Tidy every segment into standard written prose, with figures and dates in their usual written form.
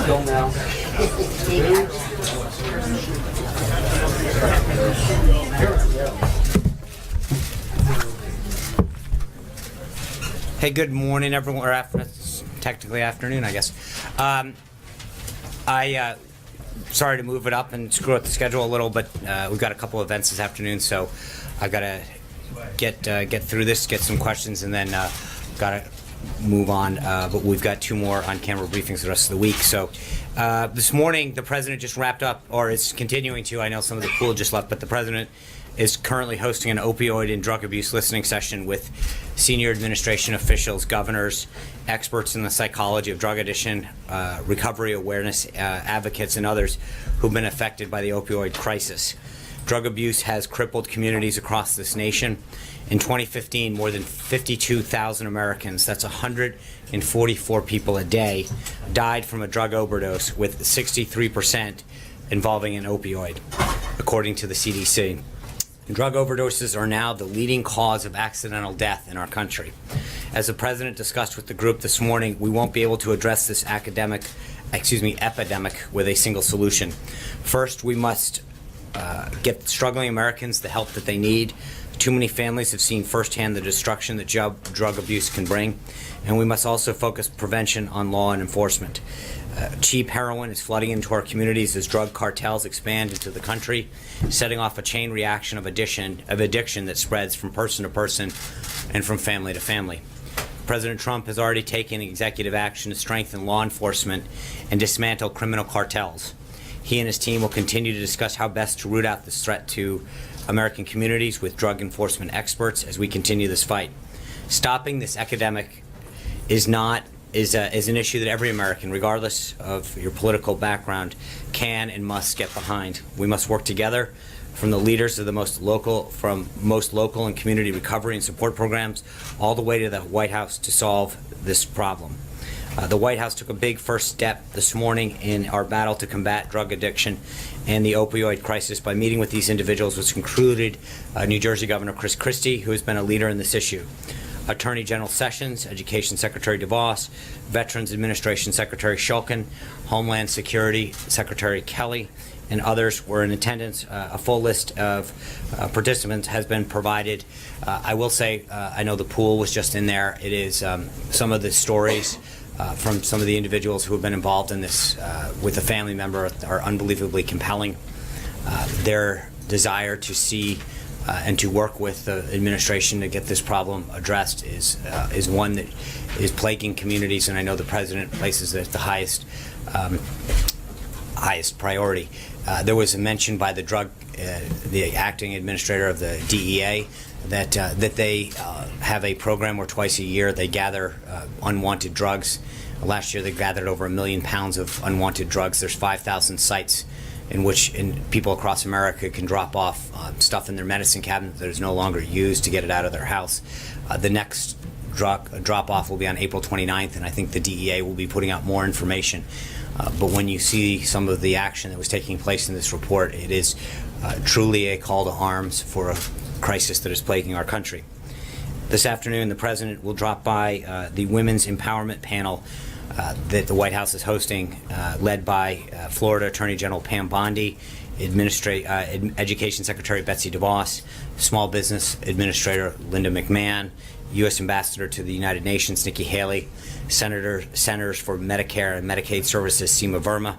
Still now. Hey, good morning, everyone. Or it's technically afternoon, I guess. Sorry to move it up and screw up the schedule a little, but we've got a couple of events this afternoon, so I've got to get through this, get some questions, and then got to move on. But we've got two more on-camera briefings the rest of the week. So this morning, the president just wrapped up, or is continuing to. I know some of the pool just left, but the president is currently hosting an opioid and drug abuse listening session with senior administration officials, governors, experts in the psychology of drug addiction, recovery awareness advocates, and others who've been affected by the opioid crisis. Drug abuse has crippled communities across this nation. In 2015, more than 52,000 Americans, that's 144 people a day, died from a drug overdose, with 63% involving an opioid, according to the CDC. Drug overdoses are now the leading cause of accidental death in our country. As the president discussed with the group this morning, we won't be able to address this epidemic with a single solution. First, we must get struggling Americans the help that they need. Too many families have seen firsthand the destruction that drug abuse can bring, and we must also focus prevention on law and enforcement. Cheap heroin is flooding into our communities as drug cartels expand into the country, setting off a chain reaction of addiction that spreads from person to person and from family to family. President Trump has already taken executive action to strengthen law enforcement and dismantle criminal cartels. He and his team will continue to discuss how best to root out this threat to American communities with drug enforcement experts as we continue this fight. Stopping this epidemic is an issue that every American, regardless of your political background, can and must get behind. We must work together, from the leaders of the most local and community recovery and support programs, all the way to the White House, to solve this problem. The White House took a big first step this morning in our battle to combat drug addiction and the opioid crisis by meeting with these individuals, which included New Jersey Governor Chris Christie, who has been a leader in this issue. Attorney General Sessions, Education Secretary DeVos, Veterans Administration Secretary Shulkin, Homeland Security Secretary Kelly, and others were in attendance. A full list of participants has been provided. I will say, I know the pool was just in there. It is some of the stories from some of the individuals who have been involved in this with a family member are unbelievably compelling. Their desire to see and to work with the administration to get this problem addressed is one that is plaguing communities, and I know the president places it at the highest priority. There was a mention by the acting administrator of the DEA that they have a program where twice a year they gather unwanted drugs. Last year they gathered over 1 million pounds of unwanted drugs. There's 5,000 sites in which people across America can drop off stuff in their medicine cabinet that is no longer used to get it out of their house. The next drop-off will be on April 29th, and I think the DEA will be putting out more information. But when you see some of the action that was taking place in this report, it is truly a call to arms for a crisis that is plaguing our country. This afternoon, the president will drop by the Women's Empowerment Panel that the White House is hosting, led by Florida Attorney General Pam Bondi, Education Secretary Betsy DeVos, Small Business Administrator Linda McMahon, U.S. Ambassador to the United Nations Nikki Haley, Senators for Medicare and Medicaid Services Seema Verma,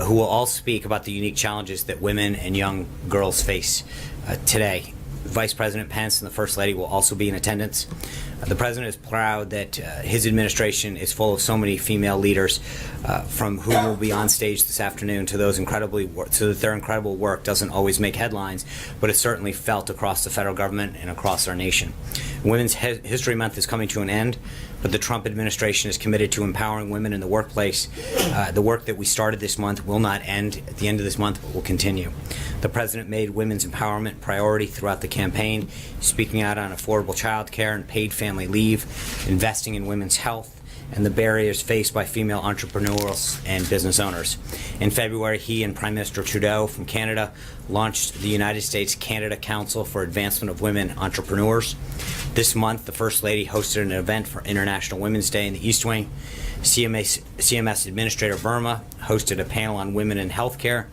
who will all speak about the unique challenges that women and young girls face today. Vice President Pence and the First Lady will also be in attendance. The President is proud that his administration is full of so many female leaders, from whom will be on stage this afternoon to those so that their incredible work doesn't always make headlines, but it's certainly felt across the federal government and across our nation. Women's History Month is coming to an end, but the Trump administration is committed to empowering women in the workplace. The work that we started this month will not end at the end of this month, but will continue. The President made women's empowerment priority throughout the campaign, speaking out on affordable child care and paid family leave, investing in women's health, and the barriers faced by female entrepreneurs and business owners. In February, he and Prime Minister Trudeau from Canada launched the United States-Canada Council for Advancement of Women Entrepreneurs. This month, the First Lady hosted an event for International Women's Day in the East Wing. CMS Administrator Verma hosted a panel on women in healthcare.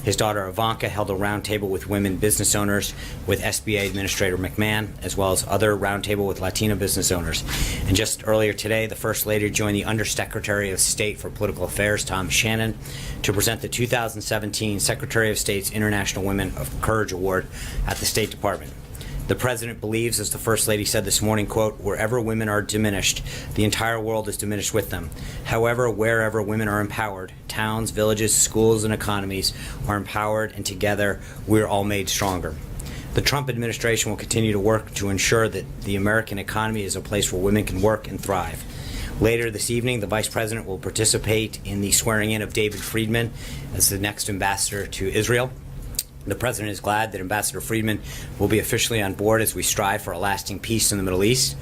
His daughter Ivanka held a roundtable with women business owners with SBA Administrator McMahon, as well as other roundtable with Latino business owners. And just earlier today, the First Lady joined the Undersecretary of State for Political Affairs, Tom Shannon, to present the 2017 Secretary of State's International Women of Courage Award at the State Department. The President believes, as the First Lady said this morning, quote, "Wherever women are diminished, the entire world is diminished with them. However, wherever women are empowered, towns, villages, schools, and economies are empowered, and together we're all made stronger." The Trump administration will continue to work to ensure that the American economy is a place where women can work and thrive. Later this evening, the Vice President will participate in the swearing-in of David Friedman as the next ambassador to Israel. The President is glad that Ambassador Friedman will be officially on board as we strive for a lasting peace in the Middle East.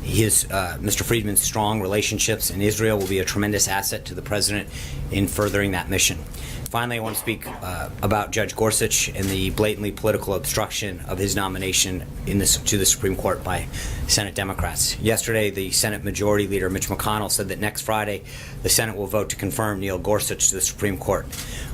Mr. Friedman's strong relationships in Israel will be a tremendous asset to the President in furthering that mission. Finally, I want to speak about Judge Gorsuch and the blatantly political obstruction of his nomination to the Supreme Court by Senate Democrats. Yesterday, the Senate Majority Leader Mitch McConnell said that next Friday, the Senate will vote to confirm Neil Gorsuch to the Supreme Court.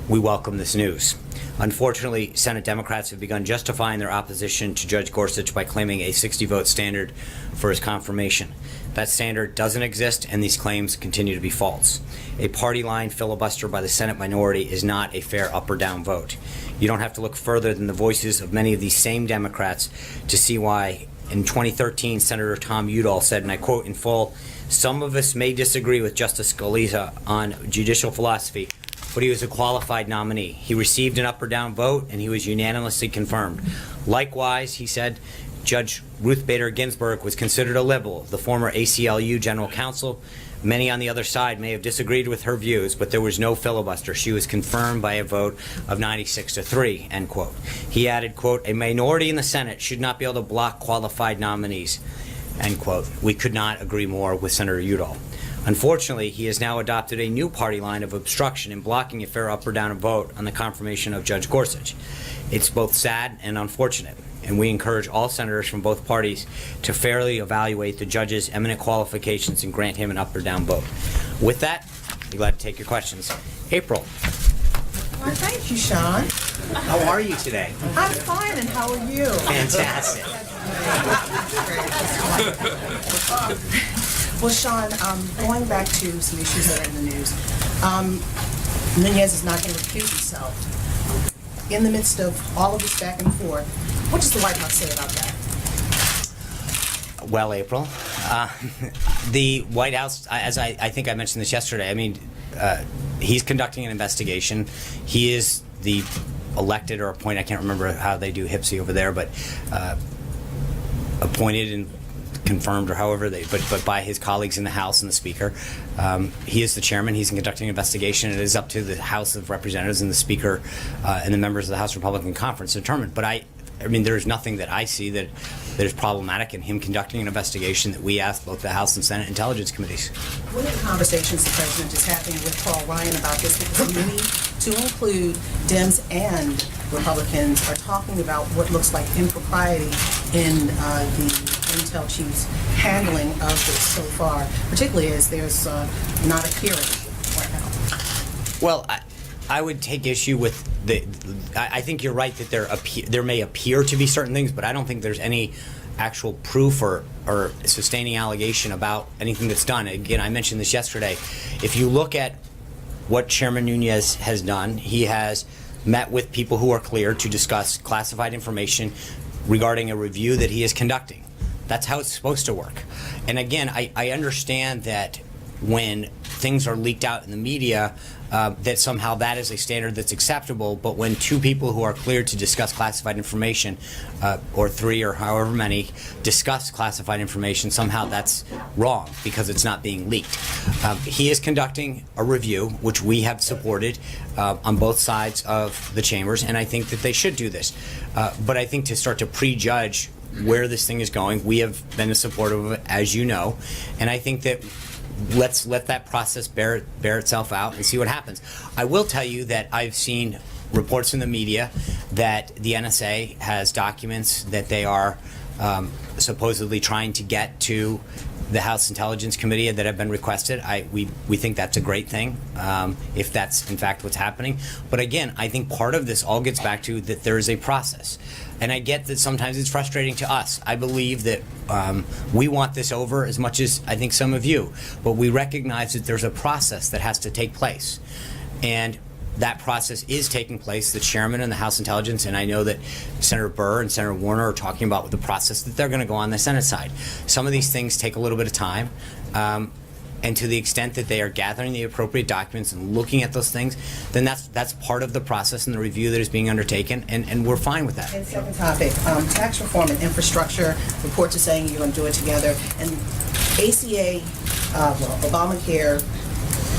We welcome this news. Unfortunately, Senate Democrats have begun justifying their opposition to Judge Gorsuch by claiming a 60-vote standard for his confirmation. That standard doesn't exist, and these claims continue to be false. A party-line filibuster by the Senate minority is not a fair up or down vote. You don't have to look further than the voices of many of these same Democrats to see why. In 2013, Senator Tom Udall said, and I quote in full, "Some of us may disagree with Justice Scalia on judicial philosophy, but he was a qualified nominee. He received an up or down vote, and he was unanimously confirmed. Likewise," he said, "Judge Ruth Bader Ginsburg was considered a liberal, the former ACLU general counsel. Many on the other side may have disagreed with her views, but there was no filibuster. She was confirmed by a vote of 96-3, end quote. He added, quote, "A minority in the Senate should not be able to block qualified nominees," end quote. We could not agree more with Senator Udall. Unfortunately, he has now adopted a new party line of obstruction in blocking a fair up or down vote on the confirmation of Judge Gorsuch. It's both sad and unfortunate, and we encourage all senators from both parties to fairly evaluate the judge's eminent qualifications and grant him an up or down vote. With that, I'd be glad to take your questions. April. Well, thank you, Sean. How are you today? I'm fine, and how are you? Fantastic. Well, Sean, going back to some issues that are in the news, Nunez is not going to recuse himself. In the midst of all of this back and forth, what does the White House say about that? Well, April, the White House, as I think I mentioned this yesterday, I mean, he's conducting an investigation. He is the elected or appointed, I can't remember how they do HPSI over there, but appointed and confirmed, or however but by his colleagues in the House and the Speaker. He is the chairman. He's conducting an investigation. It is up to the House of Representatives and the Speaker and the members of the House Republican Conference to determine. But I mean, there's nothing that I see that is problematic in him conducting an investigation that we asked both the House and Senate Intelligence Committees. What are the conversations the President is having with Paul Ryan about this? Because many, to include Dems and Republicans, are talking about what looks like impropriety in the Intel chief's handling of this so far, particularly as there's not a hearing right now. Well, I would take issue with I think you're right that there may appear to be certain things, but I don't think there's any actual proof or sustaining allegation about anything that's done. Again, I mentioned this yesterday. If you look at what Chairman Nunez has done, he has met with people who are cleared to discuss classified information regarding a review that he is conducting. That's how it's supposed to work. And again, I understand that when things are leaked out in the media, that somehow that is a standard that's acceptable, but when two people who are cleared to discuss classified information, or three or however many, discuss classified information, somehow that's wrong because it's not being leaked. He is conducting a review, which we have supported on both sides of the chambers, and I think that they should do this. But I think to start to prejudge where this thing is going, we have been supportive of it, as you know, and I think that let's let that process bear itself out and see what happens. I will tell you that I've seen reports in the media that the NSA has documents that they are supposedly trying to get to the House Intelligence Committee that have been requested. We think that's a great thing, if that's in fact what's happening. But again, I think part of this all gets back to that there is a process. And I get that sometimes it's frustrating to us. I believe that we want this over as much as I think some of you, but we recognize that there's a process that has to take place. And that process is taking place. The chairman and the House Intelligence, and I know that Senator Burr and Senator Warner are talking about the process that they're going to go on the Senate side. Some of these things take a little bit of time, and to the extent that they are gathering the appropriate documents and looking at those things, then that's part of the process and the review that is being undertaken, and we're fine with that. And second topic, tax reform and infrastructure. Reports are saying you're going to do it together. And ACA, Obamacare,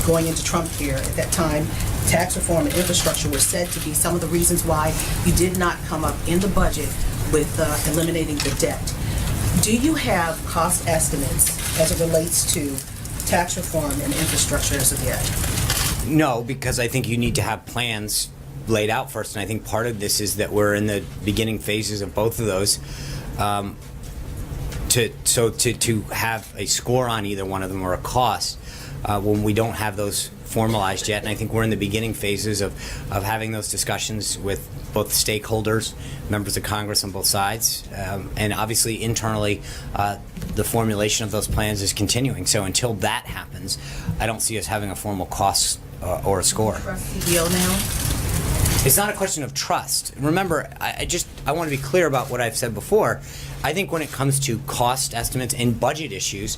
going into Trump care at that time, tax reform and infrastructure were said to be some of the reasons why you did not come up in the budget with eliminating the debt. Do you have cost estimates as it relates to tax reform and infrastructure as of yet? No, because I think you need to have plans laid out first, and I think part of this is that we're in the beginning phases of both of those. To have a score on either one of them or a cost when we don't have those formalized yet, and I think we're in the beginning phases of having those discussions with both stakeholders, members of Congress on both sides, and obviously internally the formulation of those plans is continuing. So until that happens, I don't see us having a formal cost or a score. CBO now? It's not a question of trust. Remember, I want to be clear about what I've said before. I think when it comes to cost estimates and budget issues,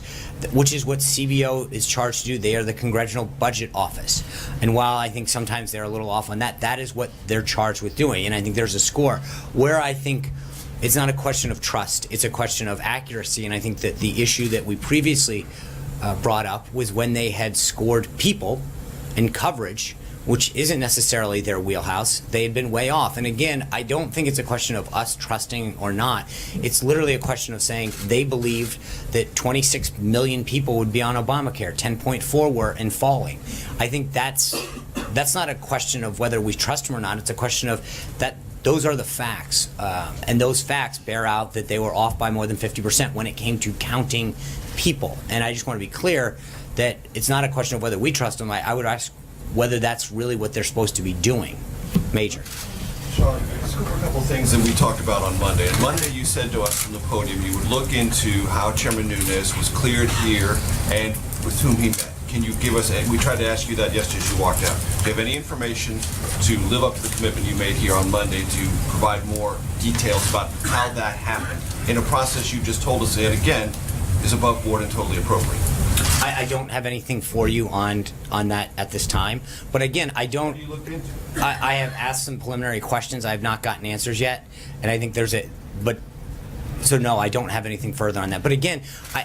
which is what CBO is charged to do, they are the Congressional Budget Office. And while I think sometimes they're a little off on that, that is what they're charged with doing. And I think there's a score. Where I think it's not a question of trust, it's a question of accuracy. And I think that the issue that we previously brought up was when they had scored people and coverage, which isn't necessarily their wheelhouse. They had been way off. And again, I don't think it's a question of us trusting or not. It's literally a question of saying they believed that 26 million people would be on Obamacare, 10.4 were and falling. I think that's not a question of whether we trust them or not. It's a question of that those are the facts. And those facts bear out that they were off by more than 50% when it came to counting people. And I just want to be clear that it's not a question of whether we trust them. I would ask whether that's really what they're supposed to be doing. Major. Sean, let's go over a couple things that we talked about on Monday. On Monday, you said to us from the podium you would look into how Chairman Nunes was cleared here and with whom he met. Can you give us, we tried to ask you that yesterday as you walked out. Do you have any information to live up to the commitment you made here on Monday to provide more details about how that happened in a process you just told us that, again, is above board and totally appropriate? I don't have anything for you on that at this time. But again, I don't. What are you looking into? I have asked some preliminary questions. I have not gotten answers yet, and I think so no, I don't have anything further on that. But again,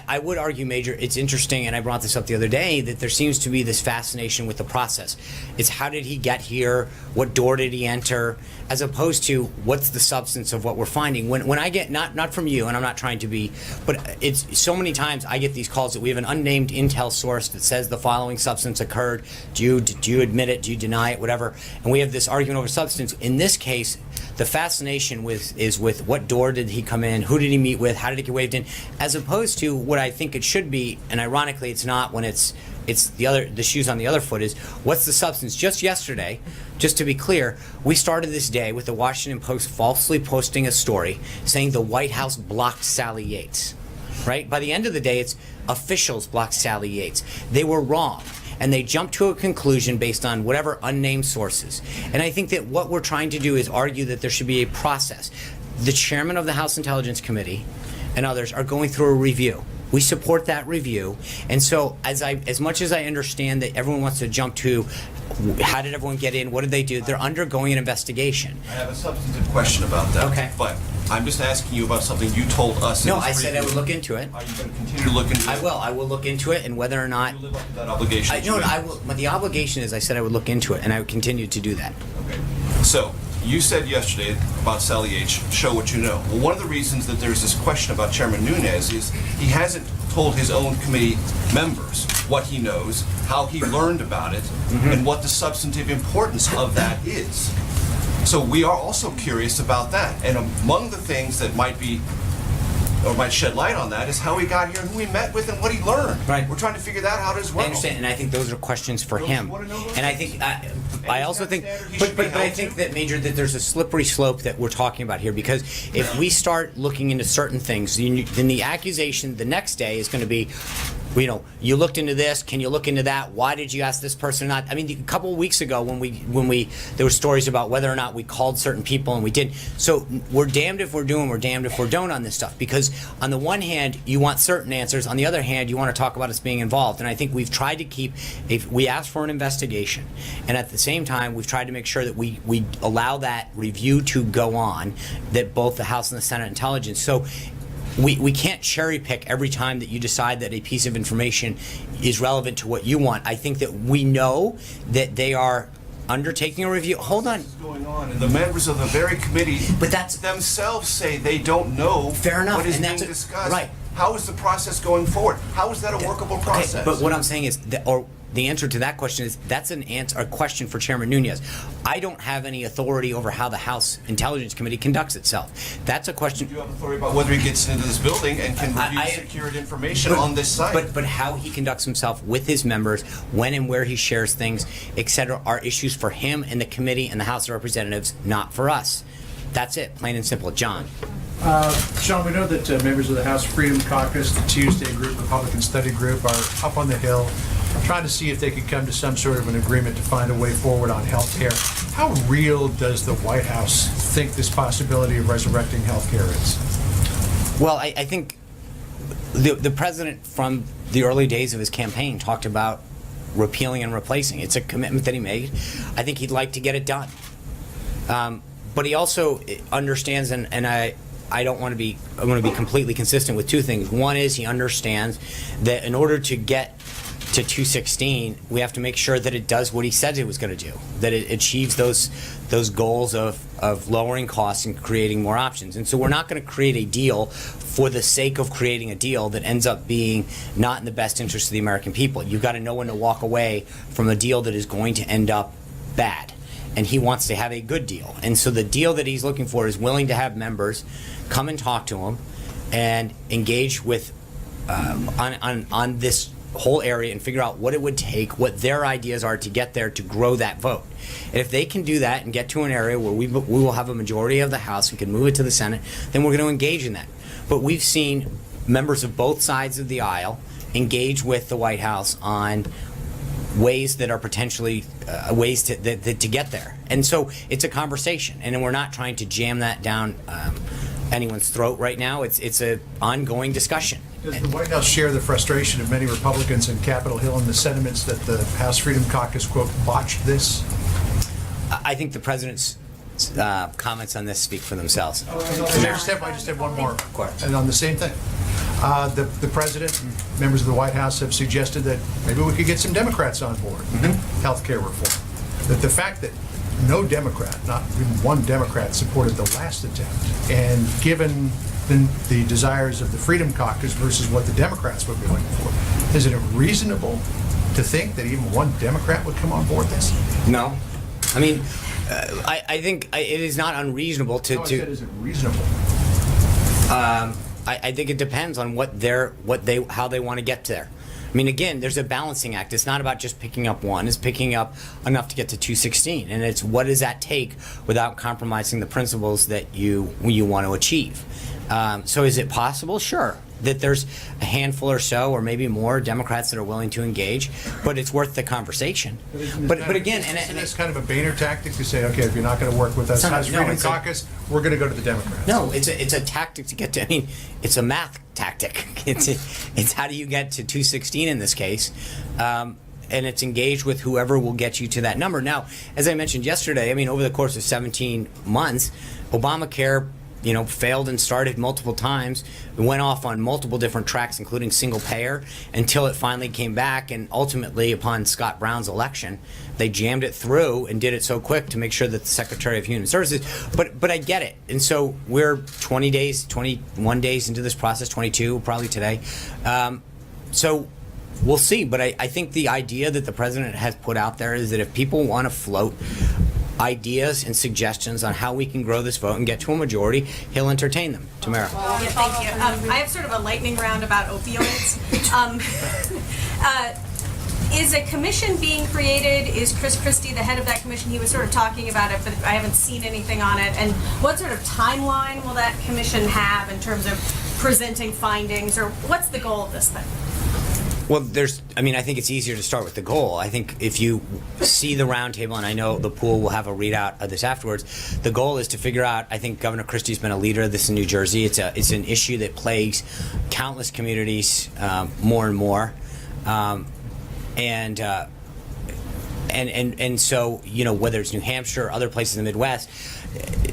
I would argue, Major, it's interesting, and I brought this up the other day, that there seems to be this fascination with the process. It's how did he get here? What door did he enter? As opposed to what's the substance of what we're finding. When I get, not from you, and I'm not trying to be, but it's so many times I get these calls that we have an unnamed intel source that says the following substance occurred. Do you admit it? Do you deny it? Whatever. And we have this argument over substance. In this case, the fascination is with what door did he come in, who did he meet with, how did he get waved in, as opposed to what I think it should be, and ironically it's not when it's the shoes on the other foot, is what's the substance. Just yesterday, just to be clear, we started this day with the Washington Post falsely posting a story saying the White House blocked Sally Yates. Right? By the end of the day, it's officials blocked Sally Yates. They were wrong. And they jumped to a conclusion based on whatever unnamed sources. And I think that what we're trying to do is argue that there should be a process. The chairman of the House Intelligence Committee and others are going through a review. We support that review. And so as much as I understand that everyone wants to jump to how did everyone get in, what did they do, they're undergoing an investigation. I have a substantive question about that. Okay. But I'm just asking you about something you told us. No, I said I would look into it. Are you going to continue to look into it? I will. I will look into it, and whether or not You live up to that obligation. No, I will. But the obligation is, I said I would look into it, and I would continue to do that. Okay. So you said yesterday about Sally H. Show what you know. Well, one of the reasons that there's this question about Chairman Nunes is he hasn't told his own committee members what he knows, how he learned about it, and what the substantive importance of that is. So we are also curious about that. And among the things that might be or might shed light on that, is how he got here and who he met with and what he learned. Right. We're trying to figure that out as well. I understand, and I think those are questions for Don't you him. wanna know those And I things? think, I also think, standard he but, should be but I held think to? that, Major, that there's a slippery slope that we're talking about here, because if we start looking into certain things, then the accusation the next day is going to be, you know, you looked into this, can you look into that? Why did you ask this person or not? I mean, a couple of weeks ago when there were stories about whether or not we called certain people and we didn't. So we're damned if we're doing, we're damned if we're don't on this stuff, because on the one hand, you want certain answers, on the other hand, you want to talk about us being involved. And I think we've tried to keep, if we asked for an investigation, and at the same time, we've tried to make sure that we allow that review to go on, that both the House and the Senate Intelligence. So we can't cherry pick every time that you decide that a piece of information is relevant to what you want. I think that we know that they are undertaking a review. Hold on. What's going on? And the members of the very committee But that's- themselves say they don't know Fair enough, what is and being that's a- discussed. right. How is the process going forward? How is that a workable process? Okay, but what I'm saying is, the answer to that question is, that's a question for Chairman Nunes. I don't have any authority over how the House Intelligence Committee conducts itself. That's a question. You have authority about whether he gets into this building and can review secured information on this site. But how he conducts himself with his members, when and where he shares things, etc., are issues for him and the committee and the House of Representatives, not for us. That's it, plain and simple. John. Sean, we know that members of the House Freedom Caucus, the Tuesday Group, Republican Study Group, are up on the Hill trying to see if they could come to some sort of an agreement to find a way forward on health care. How real does the White House think this possibility of resurrecting health care is? Well, I think the president from the early days of his campaign talked about repealing and replacing. It's a commitment that he made. I think he'd like to get it done. But he also understands, and I don't want to be, I want to be completely consistent with two things. One is he understands that in order to get to 216, we have to make sure that it does what he said it was going to do, that it achieves those goals of lowering costs and creating more options. And so we're not going to create a deal for the sake of creating a deal that ends up being not in the best interest of the American people. You've got to know when to walk away from a deal that is going to end up bad. And he wants to have a good deal. And so the deal that he's looking for is willing to have members come and talk to him and engage with on this whole area and figure out what it would take, what their ideas are to get there to grow that vote. And if they can do that and get to an area where we will have a majority of the House and can move it to the Senate, then we're going to engage in that. But we've seen members of both sides of the aisle engage with the White House on ways that are potentially ways to get there. And so it's a conversation, and we're not trying to jam that down anyone's throat right now. It's an ongoing discussion. Does the White House share the frustration of many Republicans in Capitol Hill and the sentiments that the House Freedom Caucus, quote, botched this? I think the president's comments on this speak for themselves. I just have one more. Of course. And on the same thing. The president and members of the White House have suggested that maybe we could get some Democrats on board, health care reform. That the fact that no Democrat, not even one Democrat, supported the last attempt, and given the desires of the Freedom Caucus versus what the Democrats would be looking for, is it reasonable to think that even one Democrat would come on board this? No. I mean, I think it is not unreasonable to. No, I said, is it reasonable? I think it depends on how they want to get there. I mean, again, there's a balancing act. It's not about just picking up one. It's picking up enough to get to 216, and it's what does that take without compromising the principles that you want to achieve. So is it possible? Sure. That there's a handful or so, or maybe more, Democrats that are willing to engage, but it's worth the conversation. But again, isn't this kind of a Boehner tactic to say, okay, if you're not going to work with us, It's not- House no, Freedom it's a- Caucus, we're going to go to the Democrats? no, it's a tactic to get to. I mean, it's a math tactic. It's how do you get to 216 in this case, and it's engaged with whoever will get you to that number. Now, as I mentioned yesterday, I mean, over the course of 17 months, Obamacare, failed and started multiple times. It went off on multiple different tracks, including single payer, until it finally came back. And ultimately, upon Scott Brown's election, they jammed it through and did it so quick to make sure that the Secretary of Human Services. But I get it. And so we're 21 days into this process, 22 probably today. So we'll see. But I think the idea that the president has put out there is that if people want to float ideas and suggestions on how we can grow this vote and get to a majority, he'll entertain them. Tamara. Yeah, thank you. I have sort of a lightning round about opioids. Is a commission being created? Is Chris Christie the head of that commission? He was sort of talking about it, but I haven't seen anything on it. And what sort of timeline will that commission have in terms of presenting findings, or what's the goal of this thing? Well, I think it's easier to start with the goal. I think if you see the roundtable, and I know the pool will have a readout of this afterwards, the goal is to figure out, I think Governor Christie's been a leader of this in New Jersey. It's an issue that plagues countless communities more and more. And so, whether it's New Hampshire or other places in the Midwest,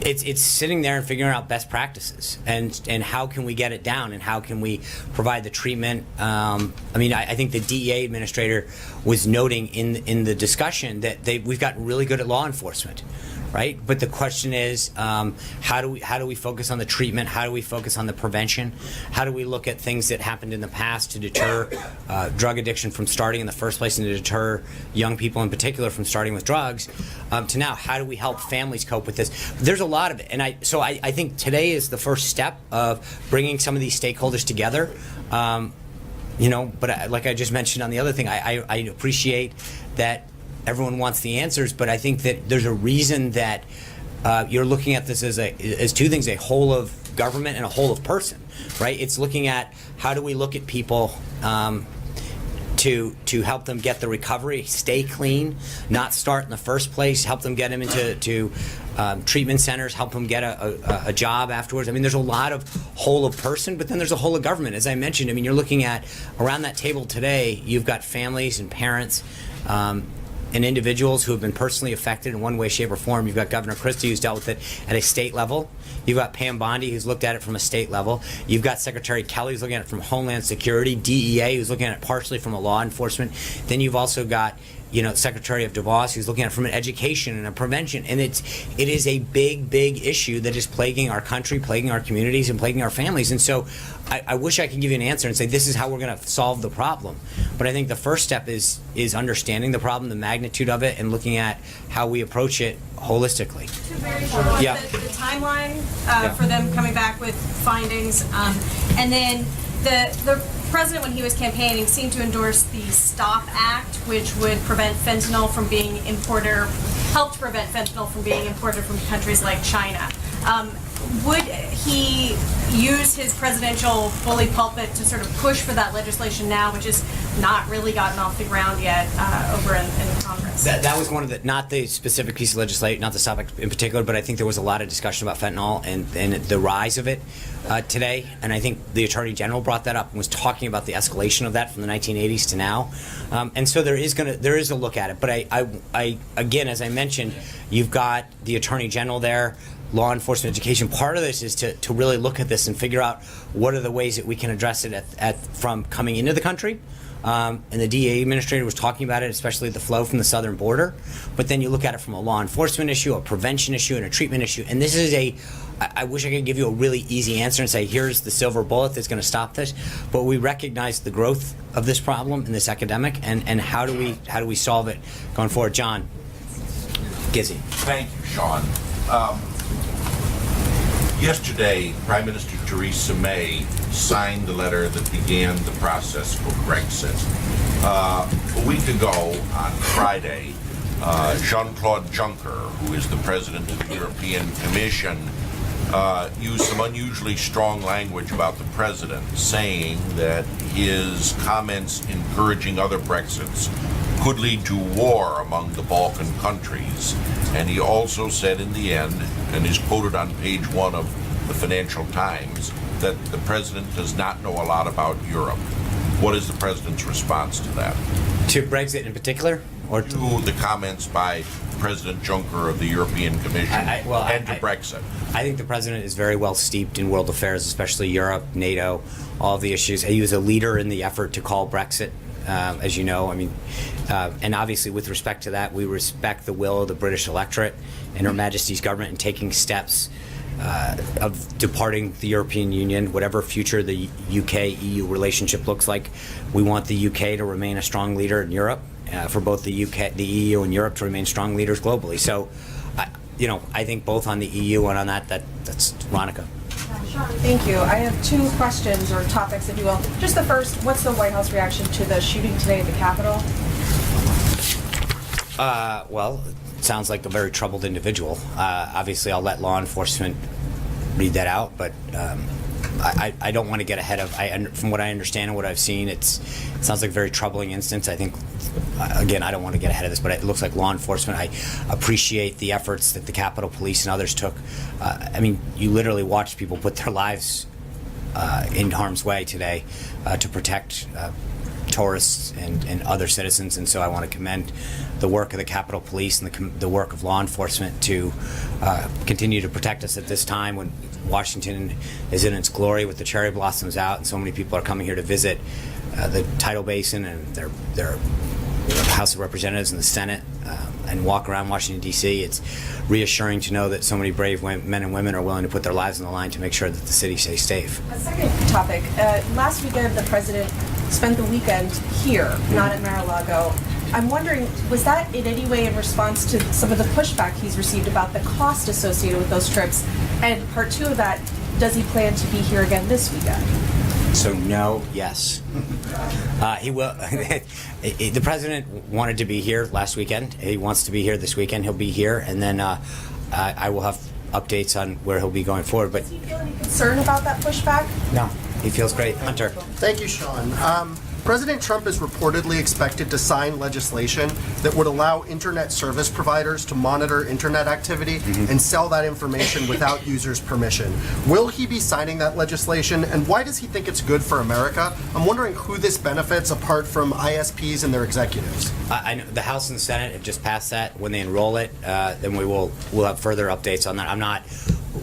it's sitting there and figuring out best practices and how can we get it down and how can we provide the treatment. I think the DEA administrator was noting in the discussion that we've gotten really good at law enforcement. Right, but the question is, how do we focus on the treatment? How do we focus on the prevention? How do we look at things that happened in the past to deter drug addiction from starting in the first place and to deter young people in particular from starting with drugs? To now, how do we help families cope with this? There's a lot of it, and I think today is the first step of bringing some of these stakeholders together. But like I just mentioned on the other thing, I appreciate that everyone wants the answers, but I think that there's a reason that you're looking at this as two things: a whole of government and a whole of person. Right? It's looking at how do we look at people to help them get the recovery, stay clean, not start in the first place, help them get them into treatment centers, help them get a job afterwards. There's a lot of whole of person, but then there's a whole of government. As I mentioned, you're looking at around that table today, you've got families and parents. And individuals who have been personally affected in one way, shape, or form. You've got Governor Christie, who's dealt with it at a state level. You've got Pam Bondi, who's looked at it from a state level. You've got Secretary Kelly, who's looking at it from Homeland Security, DEA, who's looking at it partially from a law enforcement. Then you've also got Secretary of DeVos, who's looking at it from an education and a prevention. And it is a big, big issue that is plaguing our country, plaguing our communities, and plaguing our families. And so I wish I could give you an answer and say this is how we're going to solve the problem. But I think the first step is understanding the problem, the magnitude of it, and looking at how we approach it holistically. Two very short ones. Yeah. The timeline for them coming back with findings, and then the president, when he was campaigning, seemed to endorse the STOP Act, which would prevent fentanyl from being imported, or help to prevent fentanyl from being imported from countries like China. Would he use his presidential bully pulpit to sort of push for that legislation now, which has not really gotten off the ground yet over in Congress? That was one of the, not the specific piece of legislation, not the STOP Act in particular, but I think there was a lot of discussion about fentanyl and the rise of it today. And I think the Attorney General brought that up and was talking about the escalation of that from the 1980s to now. And so there is a look at it. But I again, as I mentioned, you've got the Attorney General there, law enforcement education. Part of this is to really look at this and figure out what are the ways that we can address it from coming into the country. And the DEA administrator was talking about it, especially the flow from the southern border. But then you look at it from a law enforcement issue, a prevention issue, and a treatment issue. And this is I wish I could give you a really easy answer and say, here's the silver bullet that's going to stop this. But we recognize the growth of this problem in this epidemic, and how do we solve it going forward? John Gizzi. Thank you, Sean. Yesterday, Prime Minister Theresa May signed the letter that began the process for Brexit. A week ago, on Friday, Jean-Claude Juncker, who is the President of the European Commission, used some unusually strong language about the President, saying that his comments encouraging other Brexits could lead to war among the Balkan countries. And he also said in the end, and is quoted on page 1 of the Financial Times, that the President does not know a lot about Europe. What is the President's response to that? To Brexit in particular? Or to the comments by President Juncker of the European Commission and to Brexit? I think the President is very well steeped in world affairs, especially Europe, NATO, all of the issues. He was a leader in the effort to call Brexit, as you know. And obviously with respect to that, we respect the will of the British electorate and Her Majesty's government in taking steps of departing the European Union, whatever future the UK-EU relationship looks like. We want the UK to remain a strong leader in Europe, for both the UK, the EU, and Europe to remain strong leaders globally. So, I think both on the EU and on that's Veronica. Thank you. I have two questions or topics, if you will. Just the first, what's the White House reaction to the shooting today at the Capitol? Well, it sounds like a very troubled individual. Obviously, I'll let law enforcement read that out, but I don't want to get ahead of. From what I understand and what I've seen, it sounds like a very troubling instance. I think, again, I don't want to get ahead of this, but it looks like law enforcement. I appreciate the efforts that the Capitol Police and others took. I mean, you literally watched people put their lives in harm's way today to protect tourists and other citizens, and so I want to commend the work of the Capitol Police and the work of law enforcement to continue to protect us at this time when Washington is in its glory with the cherry blossoms out and so many people are coming here to visit the Tidal Basin and their House of Representatives and the Senate and walk around Washington, D.C. It's reassuring to know that so many brave men and women are willing to put their lives on the line to make sure that the city stays safe. A second topic. Last weekend, the president spent the weekend here, not at Mar-a-Lago. I'm wondering, was that in any way in response to some of the pushback he's received about the cost associated with those trips? And part two of that, does he plan to be here again this weekend? So no, yes. He will. The president wanted to be here last weekend. He wants to be here this weekend. He'll be here, and then I will have updates on where he'll be going forward. But Does he feel any concern about that pushback? no, he feels great. Hunter. Thank you, Sean. President Trump is reportedly expected to sign legislation that would allow internet service providers to monitor internet activity and sell that information without users' permission. Will he be signing that legislation, and why does he think it's good for America? I'm wondering who this benefits apart from ISPs and their executives. I know the House and the Senate have just passed that. When they enroll it, then we'll have further updates on that. I'm not.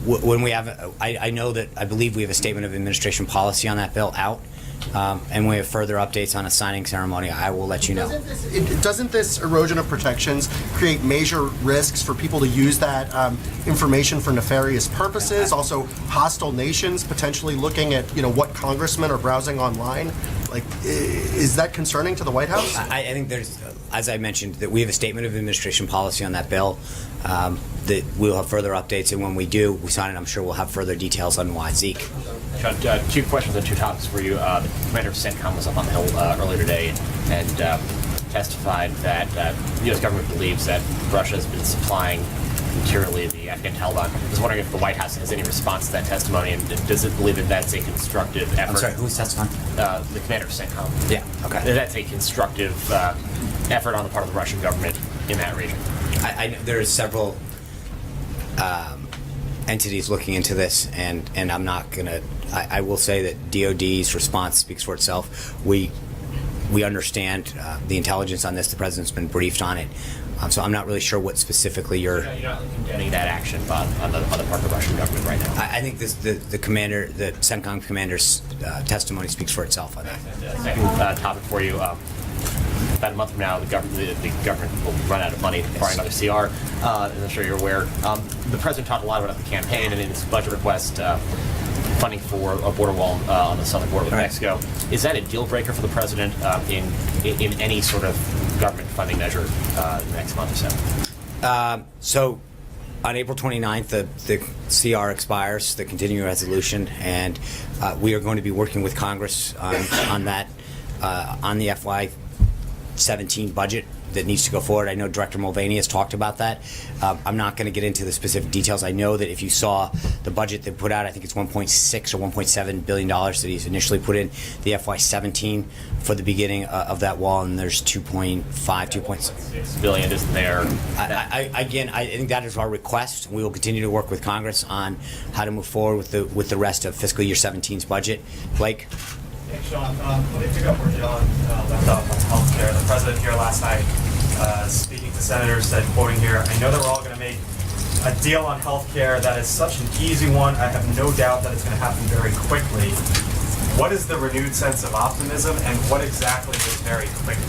When we have, I know that I believe we have a statement of administration policy on that bill out. And we have further updates on a signing ceremony. I will let you know. Doesn't this erosion of protections create major risks for people to use that information for nefarious purposes? Also, hostile nations potentially looking at what congressmen are browsing online. Like, is that concerning to the White House? I think there's, as I mentioned, that we have a statement of administration policy on that bill. That we'll have further updates, and when we do, we sign it. I'm sure we'll have further details on why. Zeke. John, two questions and two topics for you. The commander of CENTCOM was up on the Hill earlier today and testified that the U.S. government believes that Russia has been supplying materially the Afghan Taliban. I was wondering if the White House has any response to that testimony, and does it believe that that's a constructive effort? I'm sorry, who's testifying? The commander of CENTCOM. Yeah, okay. That's a constructive effort on the part of the Russian government in that region. I know there are several entities looking into this, and I'm not going to. I will say that DOD's response speaks for itself. We understand the intelligence on this. The president's been briefed on it, so I'm not really sure what specifically you're not condemning that action on the part of the Russian government right now. I think the commander, the CENTCOM commander's testimony speaks for itself on that. Second topic for you. About a month from now, the government will run out of money for another CR, as I'm sure you're aware. The president talked a lot about the campaign and in his budget request, funding for a border wall on the southern border with Mexico. Is that a deal breaker for the president in any sort of government funding measure in the next month or so? So on April 29th, the CR expires, the continuing resolution, and we are going to be working with Congress on that, on the FY17 budget that needs to go forward. I know Director Mulvaney has talked about that. I'm not going to get into the specific details. I know that if you saw the budget they put out, I think it's $1.6 or $1.7 billion that he's initially put in the FY17 for the beginning of that wall, and there's 2.6 billion isn't there. I think that is our request. We will continue to work with Congress on how to move forward with the rest of fiscal year 17's budget. Blake? Thanks, Sean. Let me pick up where John left off on healthcare. The president here last night, speaking to senators, said, quoting here, "I know that we're all going to make a deal on healthcare that is such an easy one. I have no doubt that it's going to happen very quickly." What is the renewed sense of optimism, and what exactly is very quickly?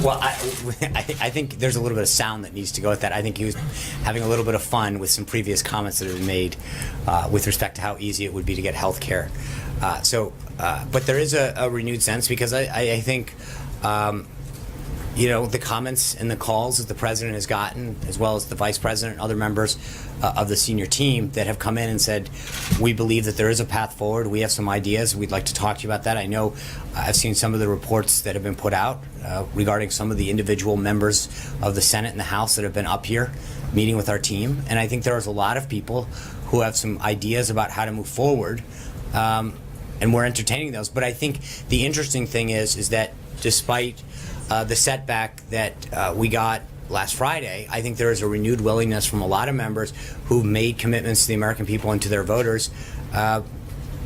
Well, I think there's a little bit of sound that needs to go with that. I think he was having a little bit of fun with some previous comments that have been made with respect to how easy it would be to get health care. But there is a renewed sense because I think, the comments and the calls that the president has gotten, as well as the vice president and other members of the senior team that have come in and said, we believe that there is a path forward. We have some ideas. We'd like to talk to you about that. I know I've seen some of the reports that have been put out regarding some of the individual members of the Senate and the House that have been up here meeting with our team. And I think there's a lot of people who have some ideas about how to move forward, and we're entertaining those. But I think the interesting thing is that despite the setback that we got last Friday, I think there is a renewed willingness from a lot of members who've made commitments to the American people and to their voters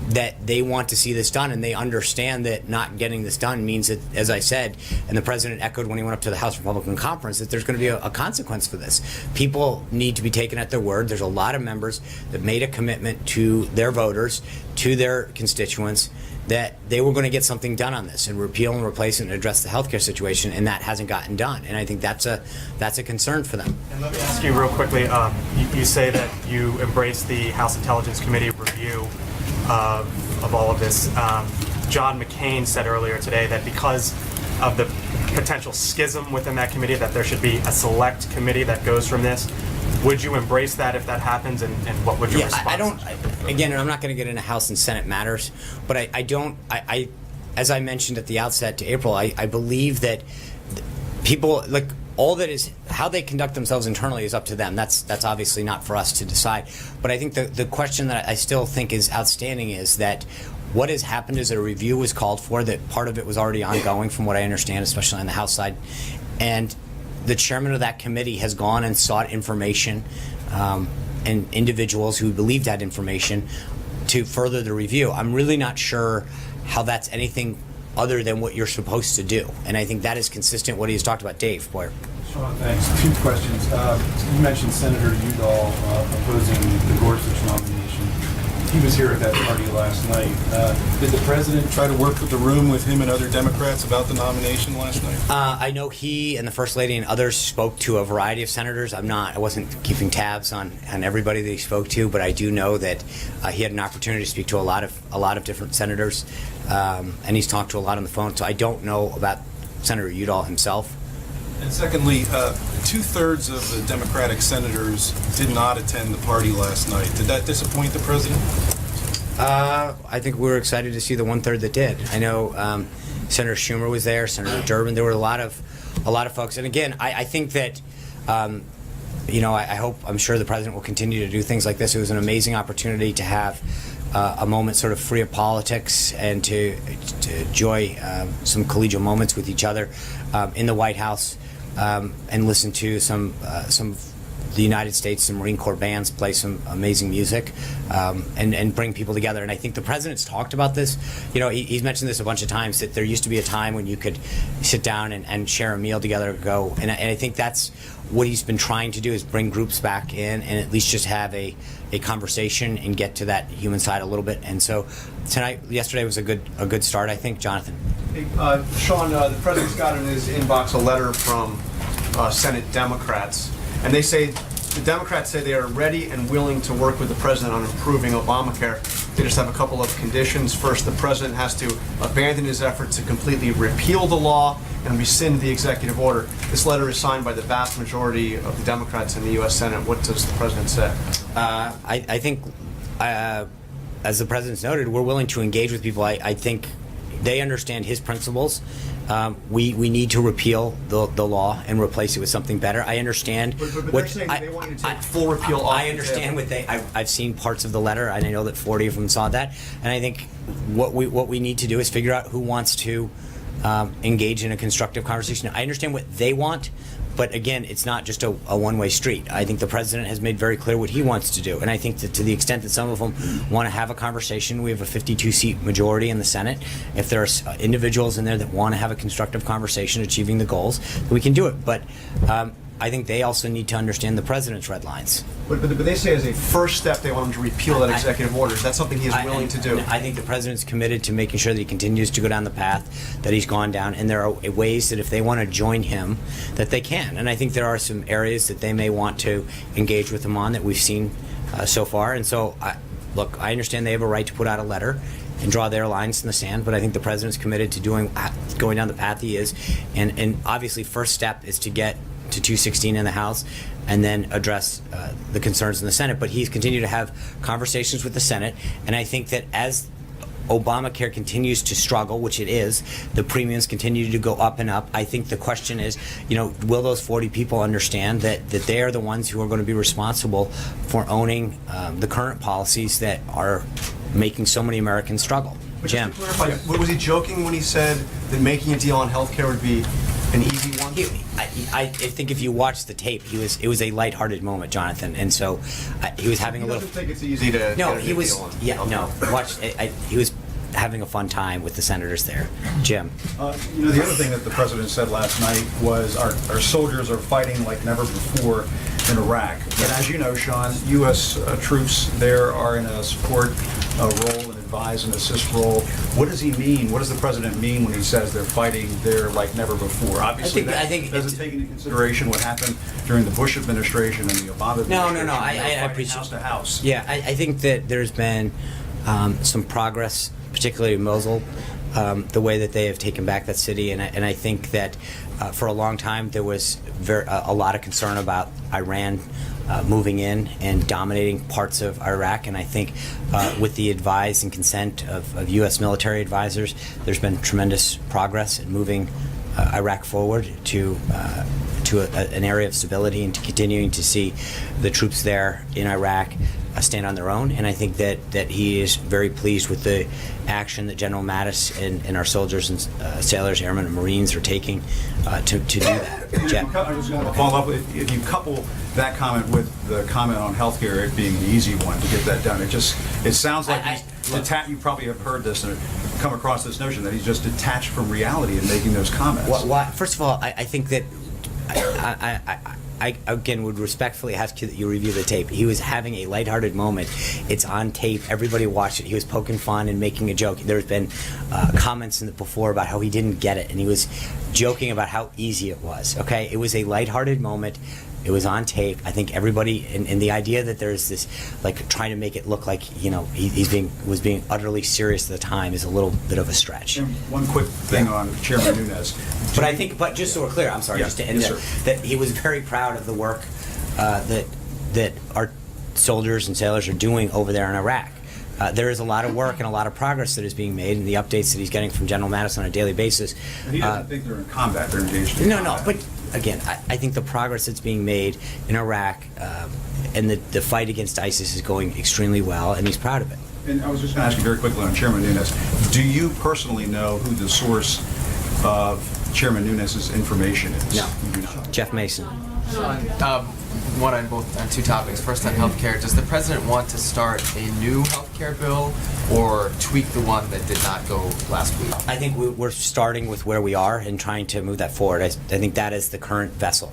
that they want to see this done, and they understand that not getting this done means that, as I said, and the president echoed when he went up to the House Republican Conference, that there's going to be a consequence for this. People need to be taken at their word. There's a lot of members that made a commitment to their voters, to their constituents, that they were going to get something done on this and repeal and replace it and address the healthcare situation, and that hasn't gotten done. And I think that's a concern for them. And let me ask you real quickly, you say that you embrace the House Intelligence Committee review of all of this. John McCain said earlier today that because of the potential schism within that committee, that there should be a select committee that goes from this. Would you embrace that if that happens, and what would your response? Again, I'm not going to get into House and Senate matters, but I as I mentioned at the outset to April, I believe that people, like, all that is how they conduct themselves internally is up to them. That's obviously not for us to decide. But I think the question that I still think is outstanding is that what has happened is a review was called for, that part of it was already ongoing from what I understand, especially on the House side. And the chairman of that committee has gone and sought information and individuals who believed that information to further the review. I'm really not sure how that's anything other than what you're supposed to do. And I think that is consistent with what he's talked about. Dave Boyer. Sean, thanks. Two questions. You mentioned Senator Udall opposing the Gorsuch nomination. He was here at that party last night. Did the president try to work with the room with him and other Democrats about the nomination last night? I know he and the First Lady and others spoke to a variety of senators. I wasn't keeping tabs on everybody that he spoke to, but I do know that he had an opportunity to speak to a lot of different senators, and he's talked to a lot on the phone. So I don't know about Senator Udall himself. And secondly, 2/3 of the Democratic senators did not attend the party last night. Did that disappoint the president? I think we were excited to see the 1/3 that did. I know Senator Schumer was there, Senator Durbin. There were a lot of folks. And again, I think that I'm sure the president will continue to do things like this. It was an amazing opportunity to have a moment sort of free of politics and to enjoy some collegial moments with each other in the White House. And listen to some of the United States and Marine Corps bands play some amazing music, and bring people together. And I think the president's talked about this. He's mentioned this a bunch of times, that there used to be a time when you could sit down and share a meal together, and I think that's what he's been trying to do, is bring groups back in and at least just have a conversation and get to that human side a little bit. And so yesterday was a good start, I think. Jonathan. Hey, Sean, the president's got in his inbox a letter from Senate Democrats, and the Democrats say they are ready and willing to work with the president on improving Obamacare. They just have a couple of conditions. First, the president has to abandon his efforts to completely repeal the law and rescind the executive order. This letter is signed by the vast majority of the Democrats in the U.S. Senate. What does the president say? I think, as the president's noted, we're willing to engage with people. I think they understand his principles. We need to repeal the law and replace it with something better. I understand. But they're saying they want you to take full repeal off. I understand I've seen parts of the letter, and I know that 40 of them saw that. And I think what we need to do is figure out who wants to engage in a constructive conversation. I understand what they want, but again, it's not just a one-way street. I think the president has made very clear what he wants to do, and I think that to the extent that some of them want to have a conversation, we have a 52-seat majority in the Senate. If there are individuals in there that want to have a constructive conversation achieving the goals, we can do it. But I think they also need to understand the president's red lines. But they say as a first step they want him to repeal that executive order. Is that something he is willing to do? I think the president's committed to making sure that he continues to go down the path that he's gone down, and there are ways that if they want to join him, that they can. And I think there are some areas that they may want to engage with him on that we've seen so far. And so, I understand they have a right to put out a letter. and draw their lines in the sand. But I think the president's committed to going down the path he is, and obviously first step is to get to 216 in the House and then address the concerns in the Senate. But he's continued to have conversations with the Senate, and I think that as Obamacare continues to struggle, which it is, the premiums continue to go up and up. I think the question is, will those 40 people understand that they are the ones who are going to be responsible for owning the current policies that are making so many Americans struggle? Jim. Just to clarify, was he joking when he said that making a deal on health care would be an easy one? I think if you watch the tape, it was a lighthearted moment, Jonathan, and so he was having a little. I don't think it's easy to. No, get a he was. deal on. Yeah, no. Watch. He was having a fun time with the senators there. Jim. The other thing that the president said last night was our soldiers are fighting like never before in Iraq. And as you know, Sean, U.S. Troops there are in a support role, an advise and assist role. What does he mean? What does the president mean when he says they're fighting there like never before? Obviously, I think doesn't take into consideration what happened during the Bush administration and the Obama administration. No. I appreciate house to house. Yeah, I think that there's been some progress, particularly in Mosul, the way that they have taken back that city, and I think that for a long time there was a lot of concern about Iran moving in and dominating parts of Iraq, and I think with the advice and consent of U.S. military advisors, there's been tremendous progress in moving Iraq forward to an area of stability and to continuing to see the troops there in Iraq stand on their own. And I think that he is very pleased with the action that General Mattis and our soldiers and sailors, airmen, and Marines are taking to do that. Jeff? I was going to follow up. If you couple that comment with the comment on healthcare, it being the easy one to get that done, it sounds like you probably have heard this and come across this notion that he's just detached from reality in making those comments. Well, first of all, I think that I again would respectfully ask you that you review the tape. He was having a lighthearted moment. It's on tape. Everybody watched it. He was poking fun and making a joke. There's been comments before about how he didn't get it, and he was joking about how easy it was. Okay, it was a lighthearted moment. It was on tape. I think everybody, and the idea that there's this, like, trying to make it look like, he was being utterly serious at the time is a little bit of a stretch. And one quick thing on Chairman Nunes. But just so we're clear, I'm sorry, just to end yes, there, sir. that he was very proud of the work that our soldiers and sailors are doing over there in Iraq. There is a lot of work and a lot of progress that is being made, and the updates that he's getting from General Mattis on a daily basis. And he doesn't think they're in combat, they're engaged in combat. No, but again, I think the progress that's being made in Iraq and the fight against ISIS is going extremely well, and he's proud of it. And I was just going to ask you very quickly on Chairman Nunes. Do you personally know who the source of Chairman Nunes' information is? No. Jeff Mason. One on two topics. First on healthcare. Does the president want to start a new healthcare bill or tweak the one that did not go last week? I think we're starting with where we are and trying to move that forward. I think that is the current vessel.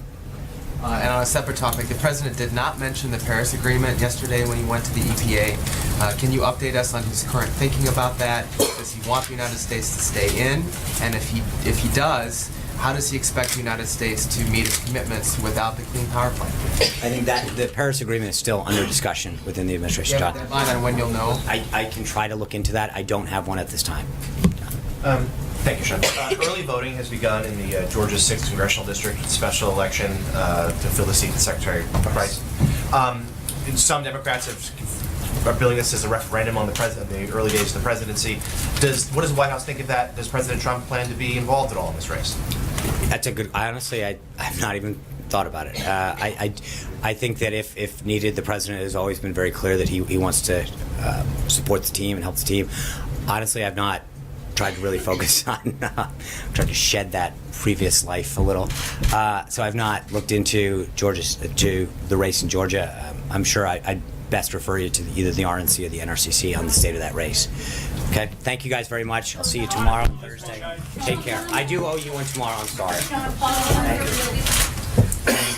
And on a separate topic, the president did not mention the Paris Agreement yesterday when he went to the EPA. Can you update us on his current thinking about that? Does he want the United States to stay in? And if he does, how does he expect the United States to meet its commitments without the Clean Power Plan? I think that the Paris Agreement is still under discussion within the administration. Do you have a deadline on when you'll know? I can try to look into that. I don't have one at this time. Thank you, Sean. Early voting has begun in the Georgia 6th Congressional District special election to fill the seat of Secretary Price. Some Democrats are billing this as a referendum on the early days of the presidency. What does the White House think of that? Does President Trump plan to be involved at all in this race? That's a good. Honestly, I've not even thought about it. I think that if needed, the president has always been very clear that he wants to support the team and help the team. Honestly, I've not tried to really focus on tried to shed that previous life a little. So I've not looked into the race in Georgia. I'm sure I'd best refer you to either the RNC or the NRCC on the state of that race. Okay, thank you guys very much. I'll see you tomorrow, Thursday. Take care. I do owe you one tomorrow. I'm sorry. Thank you.